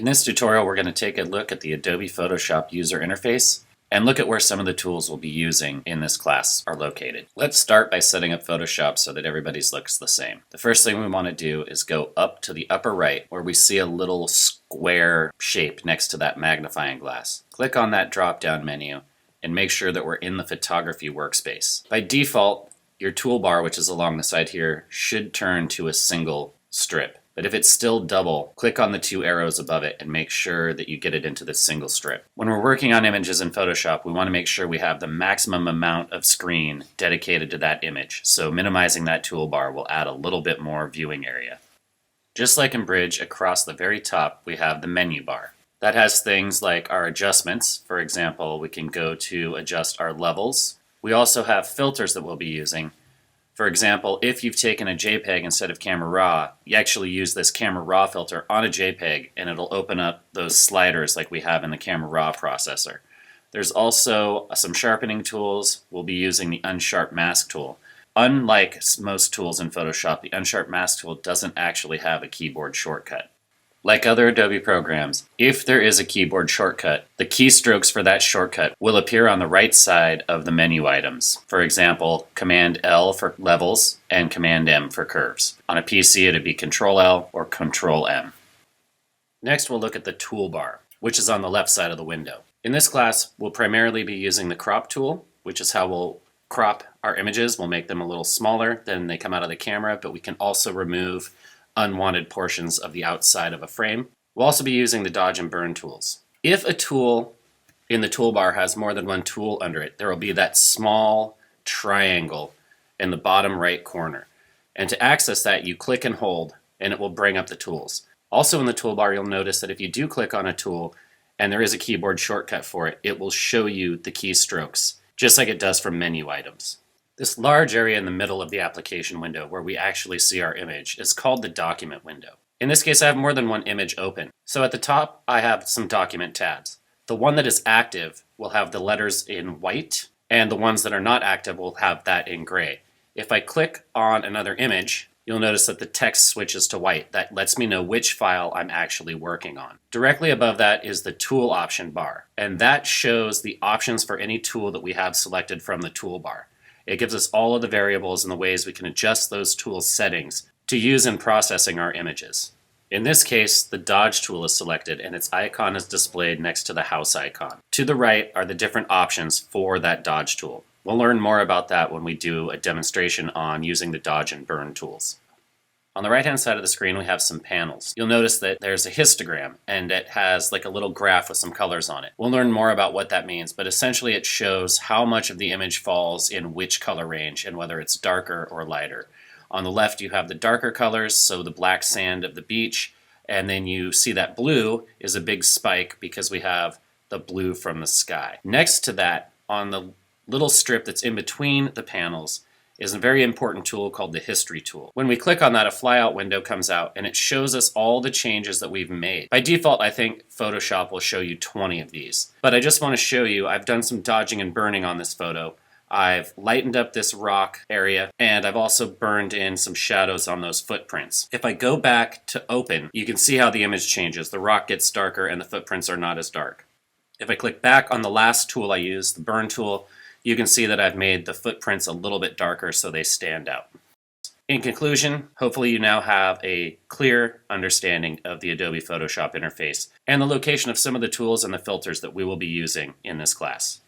In this tutorial, we're going to take a look at the Adobe Photoshop user interface and look at where some of the tools we'll be using in this class are located. Let's start by setting up Photoshop so that everybody's looks the same. The first thing we want to do is go up to the upper right where we see a little square shape next to that magnifying glass. Click on that drop-down menu and make sure that we're in the photography workspace. By default, your toolbar, which is along the side here, should turn to a single strip. But if it's still double, click on the two arrows above it and make sure that you get it into this single strip. When we're working on images in Photoshop, we want to make sure we have the maximum amount of screen dedicated to that image. So minimizing that toolbar will add a little bit more viewing area. Just like in Bridge, across the very top, we have the menu bar. That has things like our adjustments. For example, we can go to adjust our levels. We also have filters that we'll be using. For example, if you've taken a JPEG instead of Camera Raw, you actually use this Camera Raw filter on a JPEG and it'll open up those sliders like we have in the Camera Raw processor. There's also some sharpening tools. We'll be using the Unsharp Mask tool. Unlike most tools in Photoshop, the Unsharp Mask tool doesn't actually have a keyboard shortcut. Like other Adobe programs, if there is a keyboard shortcut, the keystrokes for that shortcut will appear on the right side of the menu items. For example, Command L for levels and Command M for curves. On a PC, it'd be Control L or Control M. Next, we'll look at the toolbar, which is on the left side of the window. In this class, we'll primarily be using the crop tool, which is how we'll crop our images. We'll make them a little smaller than they come out of the camera, but we can also remove unwanted portions of the outside of a frame. We'll also be using the dodge and burn tools. If a tool in the toolbar has more than one tool under it, there will be that small triangle in the bottom right corner. And to access that, you click and hold, and it will bring up the tools. Also in the toolbar, you'll notice that if you do click on a tool and there is a keyboard shortcut for it, it will show you the keystrokes, just like it does for menu items. This large area in the middle of the application window where we actually see our image is called the document window. In this case, I have more than one image open. So at the top, I have some document tabs. The one that is active will have the letters in white, and the ones that are not active will have that in gray. If I click on another image, you'll notice that the text switches to white. That lets me know which file I'm actually working on. Directly above that is the tool option bar, and that shows the options for any tool that we have selected from the toolbar. It gives us all of the variables and the ways we can adjust those tools' settings to use in processing our images. In this case, the dodge tool is selected and its icon is displayed next to the house icon. To the right are the different options for that dodge tool. We'll learn more about that when we do a demonstration on using the dodge and burn tools. On the right-hand side of the screen, we have some panels. You'll notice that there's a histogram, and it has like a little graph with some colors on it. We'll learn more about what that means, but essentially it shows how much of the image falls in which color range and whether it's darker or lighter. On the left, you have the darker colors, so the black sand of the beach, and then you see that blue is a big spike because we have the blue from the sky. Next to that, on the little strip that's in between the panels, is a very important tool called the History tool. When we click on that, a flyout window comes out and it shows us all the changes that we've made. By default, I think Photoshop will show you 20 of these. But I just want to show you, I've done some dodging and burning on this photo. I've lightened up this rock area, and I've also burned in some shadows on those footprints. If I go back to open, you can see how the image changes. The rock gets darker and the footprints are not as dark. If I click back on the last tool I used, the burn tool, you can see that I've made the footprints a little bit darker so they stand out. In conclusion, hopefully you now have a clear understanding of the Adobe Photoshop interface and the location of some of the tools and the filters that we will be using in this class.